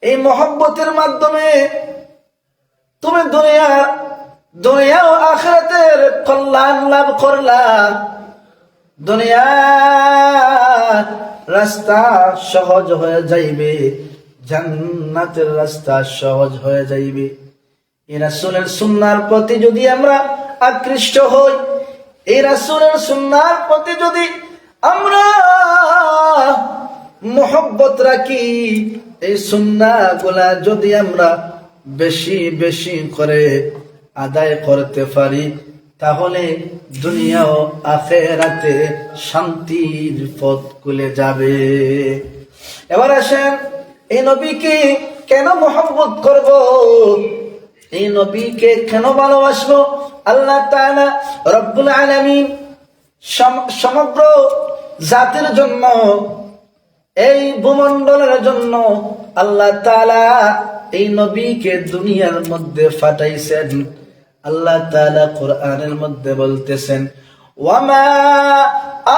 এই মহব্বতের মাধ্যমে তুমি দুনিয়া ও আখিরাতের কল্যাণ লাভ করলা। দুনিয়ার রাস্তা সহজ হয়ে যাইবে, জান্নাতের রাস্তা সহজ হয়ে যাইবে। এই রাসূলের সুন্নাহর প্রতি যদি আমরা আকৃষ্ট হই, এই রাসূলের সুন্নাহর প্রতি যদি আমরা মহব্বত রাখি, এই সুন্নাহগুলা যদি আমরা বেশি বেশি করে আদায় করতে পারি, তাহলে দুনিয়া ও আখিরাতে শান্তির পথ খুলে যাবে। এবার আসেন, এই নবীকে কেন মহব্বত করব, এই নবীকে কেন ভালোবাসবো? আল্লাহ তাআলা রব্বুল আলামিন সমগ্র জাতির জন্য, এই ভূমণ্ডলের জন্য আল্লাহ তাআলা এই নবীকে দুনিয়ার মধ্যে পাঠাইছেন। আল্লাহ তাআলা কোরআনের মধ্যে বলতেছেন, ওয়ামা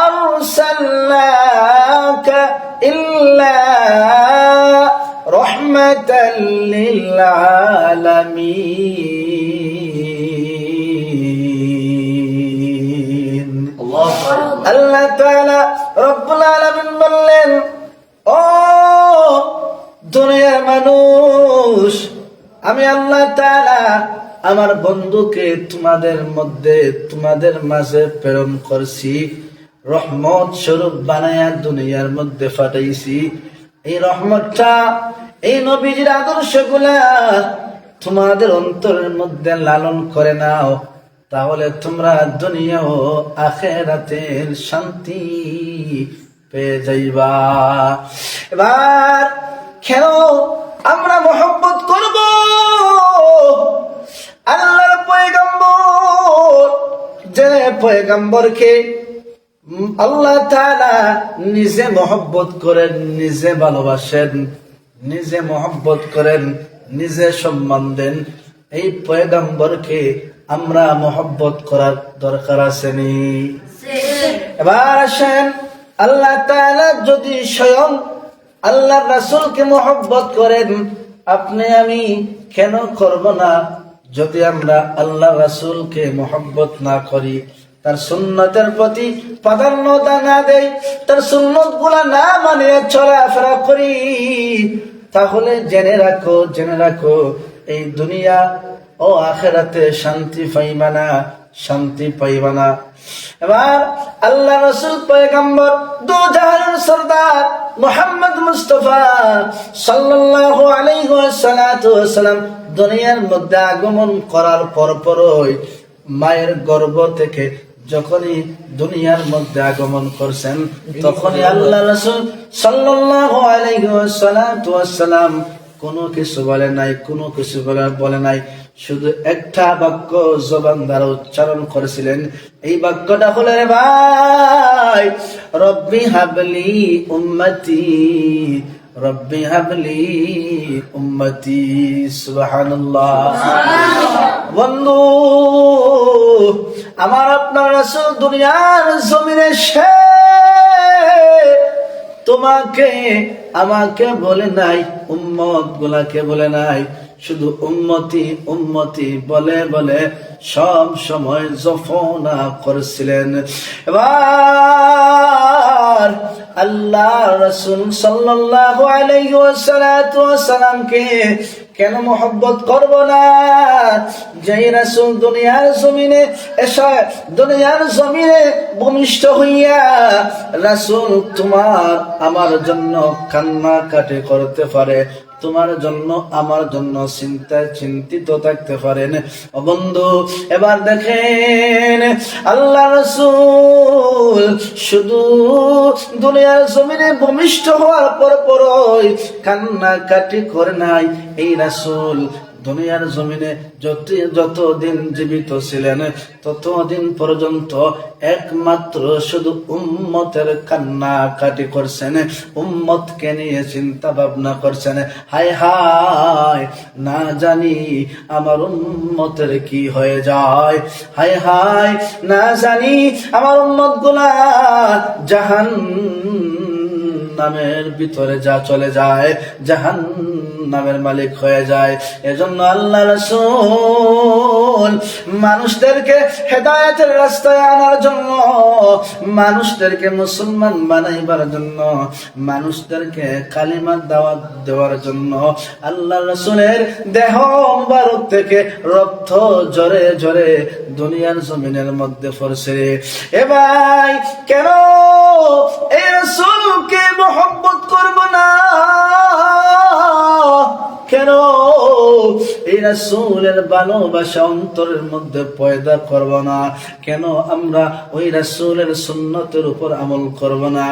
আরসালনাকা ইল্লা রাহমাতাল লিল আলামিন। আল্লাহ তাআলা রব্বুল আলামিন বললেন, ও দুনিয়ার মানুষ, আমি আল্লাহ তাআলা আমার বন্ধুকে তোমাদের মাঝে প্রেরণ করছি, রহমত স্বরূপ বানায়া দুনিয়ার মধ্যে পাঠাইছি। এই রহমতটা, এই নবীজির আদর্শগুলা তোমাদের অন্তরের মধ্যে লালন করে নাও, তাহলে তোমরা দুনিয়া ও আখিরাতের শান্তি পেয়ে যাইবা। এবার কেন আমরা মহব্বত করব? আল্লাহর পয়গম্বর, যে পয়গম্বরকে আল্লাহ তাআলা নিজে মহব্বত করেন, নিজে ভালোবাসেন, নিজে মহব্বত করেন, নিজে সম্মান দেন, এই পয়গম্বরকে আমরা মহব্বত করার দরকার আছে নি? এবার আসেন, আল্লাহ তাআলা যদি স্বয়ং আল্লাহর রাসূলকে মহব্বত করেন, আপনি আমি কেন করব না? যদি আমরা আল্লাহ রাসূলকে মহব্বত না করি, তার সুন্নতের প্রতি প্রাধান্যতা না দেই, তার সুন্নত গুলা না মানিয়ে চলাফেরা করি, তাহলে জেনে রাখো এই দুনিয়া ও আখিরাতে শান্তি পাইবা না। এবার আল্লাহ রাসূল পয়গম্বর দু জাহানের সরদার মুহাম্মদ মুস্তাফা সাল্লাল্লাহু আলাইহি ওয়াসাল্লাম দুনিয়ার মধ্যে আগমন করার পরপরই মায়ের গর্ভ থেকে যখনই দুনিয়ার মধ্যে আগমন করছেন, তখনই আল্লাহ রাসূল সাল্লাল্লাহু আলাইহি ওয়াসাল্লাম কোনো কিছু বলে নাই, শুধু একটা বাক্য জবান দ্বারা উচ্চারণ করেছিলেন। এই বাক্যটা হলো, রে ভাই, রব্বি হাবলি উম্মতি। সুবহানাল্লাহ। বন্ধু, আমার আপনার রাসূল দুনিয়ার জমিনে তোমাকে আমাকে বলে নাই, উম্মত গুলাকে বলে নাই, শুধু উম্মতি বলে সব সময় জফনা করছিলেন। এবার আল্লাহ রাসূল সাল্লাল্লাহু আলাইহি ওয়াসাল্লামকে কেন মহব্বত করব না? যেই রাসূল দুনিয়ার জমিনে ভূমিষ্ঠ হইয়া রাসূল তোমার আমার জন্য কান্নাকাটি করতে পারে, তোমার জন্য আমার জন্য চিন্তিত থাকতে পারেন। ও বন্ধু, এবার দেখেন, আল্লাহ রাসূল শুধু দুনিয়ার জমিনে ভূমিষ্ঠ হওয়ার পরই কান্নাকাটি করে নাই। এই রাসূল দুনিয়ার জমিনে যতদিন জীবিত ছিলেন, ততদিন পর্যন্ত একমাত্র শুধু উম্মতের কান্নাকাটি করছেন, উম্মতকে নিয়ে চিন্তা ভাবনা করছেন। হায় হায়, না জানি আমার উম্মতের কি হয়ে যায়, হায় হায়, না জানি আমার উম্মত গুলা জাহান্নামের ভিতরে চলে যায়, জাহান্নামের মালিক হয়ে যায়। এজন্য আল্লাহ রাসূল মানুষদেরকে হেদায়েতের রাস্তায় আনার জন্য, মানুষদেরকে মুসলমান বানাইবার জন্য, মানুষদেরকে কালিমার দাওয়াত দেওয়ার জন্য আল্লাহ রাসূলের দেহ মুবারক থেকে রক্ত ঝরে ঝরে দুনিয়ার জমিনের মধ্যে পড়ছে। এ ভাই, কেন এই রাসূলকে মহব্বত করব না? কেন এই রাসূলের ভালোবাসা অন্তরের মধ্যে পয়দা করব না? কেন আমরা ওই রাসূলের সুন্নতের উপর আমল করব না?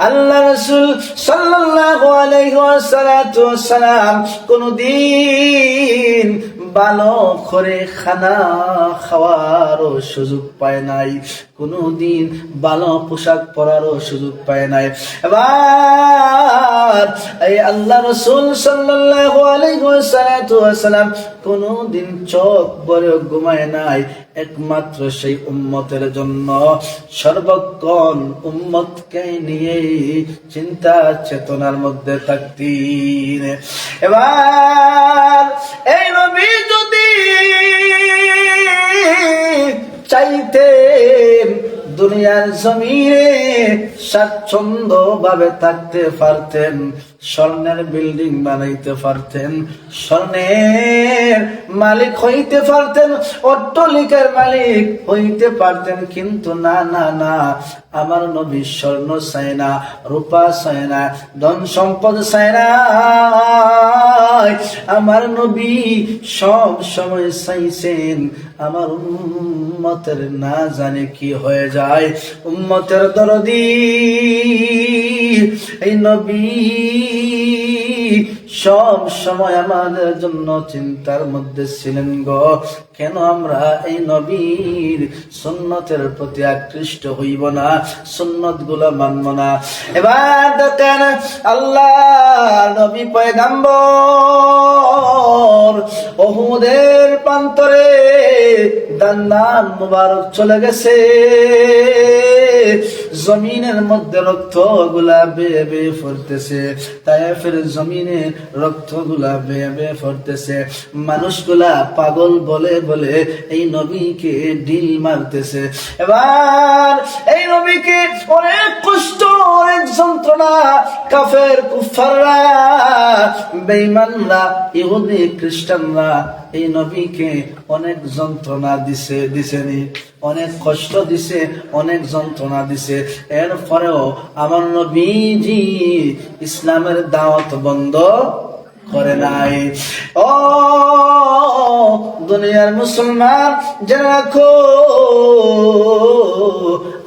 আল্লাহ রাসূল সাল্লাল্লাহু আলাইহি ওয়াসাল্লাম কোনদিন ভালো করে খানা খাওয়ারও সুযোগ পায় নাই, কোনদিন ভালো পোশাক পরারও সুযোগ পায় নাই। এবার এই আল্লাহ রাসূল সাল্লাল্লাহু আলাইহি ওয়াসাল্লাম কোনদিন চোখ ভরে ঘুমায় নাই, একমাত্র সেই উম্মতের জন্য সর্বক্ষণ উম্মতকে নিয়ে চিন্তা চেতনার মধ্যে থাকতেন। এবার এই নবী যদি চাইতেন দুনিয়ার জমিনে স্বাচ্ছন্দ্য ভাবে থাকতে পারতেন, স্বর্ণের বিল্ডিং বানাইতে পারতেন, স্বর্ণের মালিক হইতে পারতেন, অট্টালিকার মালিক হইতে পারতেন, কিন্তু না না না, আমার নবী স্বর্ণ চায় না, রূপা চায় না, ধন সম্পদ চায় না। আমার নবী সব সময় চাইছেন আমার উম্মতের না জানে কি হয়ে যায়, উম্মতের দরদি এই নবী সব সময় আমাদের জন্য চিন্তার মধ্যে ছিলেন গো। কেন আমরা এই নবীর সুন্নতের প্রতি আকৃষ্ট হইব না, সুন্নত গুলা মানব না? এবার দেখেন আল্লাহ নবী পয়গম্বর উহুদের প্রান্তরে দান্দান মুবারক চলে গেছে, জমিনের মধ্যে রক্ত গুলা বেয়ে বেয়ে পড়তেছে, তায়েফের জমিনে রক্ত গুলা বেয়ে বেয়ে পড়তেছে, মানুষগুলা পাগল বলে বলে এই নবীকে ঢিল মারতেছে। এবার এই নবীকে অনেক কষ্ট, অনেক যন্ত্রণা কাফের কুফাররা, বেঈমানরা, ইহুদি খ্রিস্টানরা এই নবীকে অনেক যন্ত্রণা দিছেনি, অনেক কষ্ট দিছে, অনেক যন্ত্রণা দিছে। এরপরেও আমার নবীজি ইসলামের দাওয়াত বন্ধ করে নাই। ও দুনিয়ার মুসলমান, জেনে রাখো,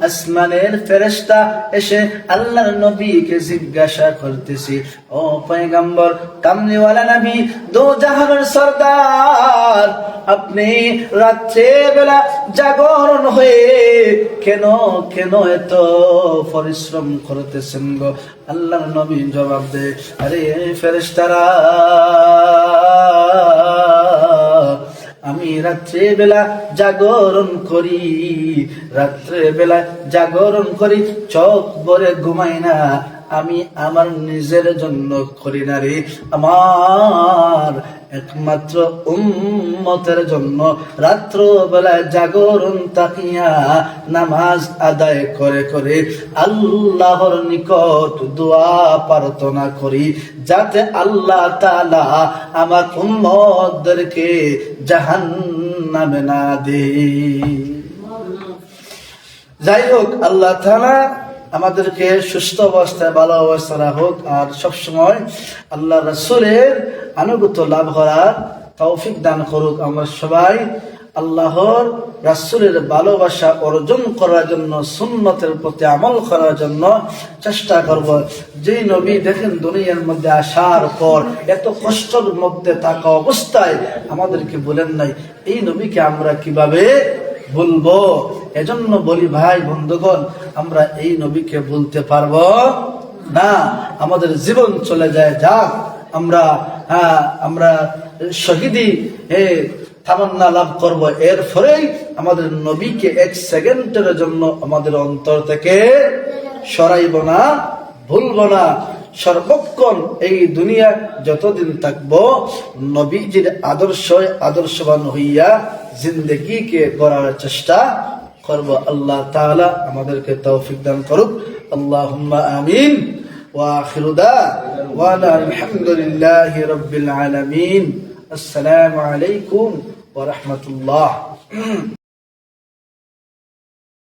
আসমানের ফেরেশতা এসে আল্লাহর নবীকে জিজ্ঞাসা করতেছি, ও পয়গম্বর, কামলিওয়ালা নবী, দো জাহানের সরদার, আপনি রাত্রে বেলা জাগরণ হয়ে কেন কেন এত পরিশ্রম করতেছেন গো? আল্লাহর নবী জবাব দেয়, আরে ফেরেশতারা, আমি রাত্রে বেলা জাগরণ করি, রাত্রে বেলা জাগরণ করি, চোখ ভরে ঘুমাই না, আমি আমার নিজের জন্য করি না রে, আমার একমাত্র উম্মতের জন্য রাত্র বেলায় জাগরণ তাকিয়া নামাজ আদায় করে করে আল্লাহর নিকট দোয়া প্রার্থনা করি, যাতে আল্লাহ তাআলা আমার উম্মতদেরকে জাহান্নামে না দেয়। যাই হোক, আল্লাহ তাআলা আমাদেরকে সুস্থ অবস্থায়, ভালো অবস্থা রাখুক, আর সবসময় আল্লাহ রাসূলের আনুগত্য লাভ করার তৌফিক দান করুক। আমরা সবাই আল্লাহর রাসূলের ভালোবাসা অর্জন করার জন্য, সুন্নতের প্রতি আমল করার জন্য চেষ্টা করব। যে নবী দেখেন দুনিয়ার মধ্যে আসার পর এত কষ্টের মধ্যে থাকা অবস্থায় আমাদেরকে বলেন নাই, এই নবীকে আমরা কিভাবে বলবো? এজন্য বলি ভাই বন্ধুগণ, আমরা এই নবীকে বলতে পারবো না, আমাদের জীবন চলে যায় যাক, আমরা শহীদি তামান্না লাভ করব, এরপরেই আমাদের নবীকে এক সেকেন্ডের জন্য আমাদের অন্তর থেকে সরাইব না, ভুলব না। সর্বক্ষণ এই দুনিয়া যতদিন থাকবো নবীজির আদর্শবান হইয়া জিন্দগিকে গড়ার চেষ্টা করব। আল্লাহ তাআলা আমাদেরকে তৌফিক দান করুক। আল্লাহুম্মা আমিন। ওয়া আখিরু দাওয়ানা আলহামদুলিল্লাহি রাব্বিল আলামিন। আসসালামু আলাইকুম ওয়া রাহমাতুল্লাহ।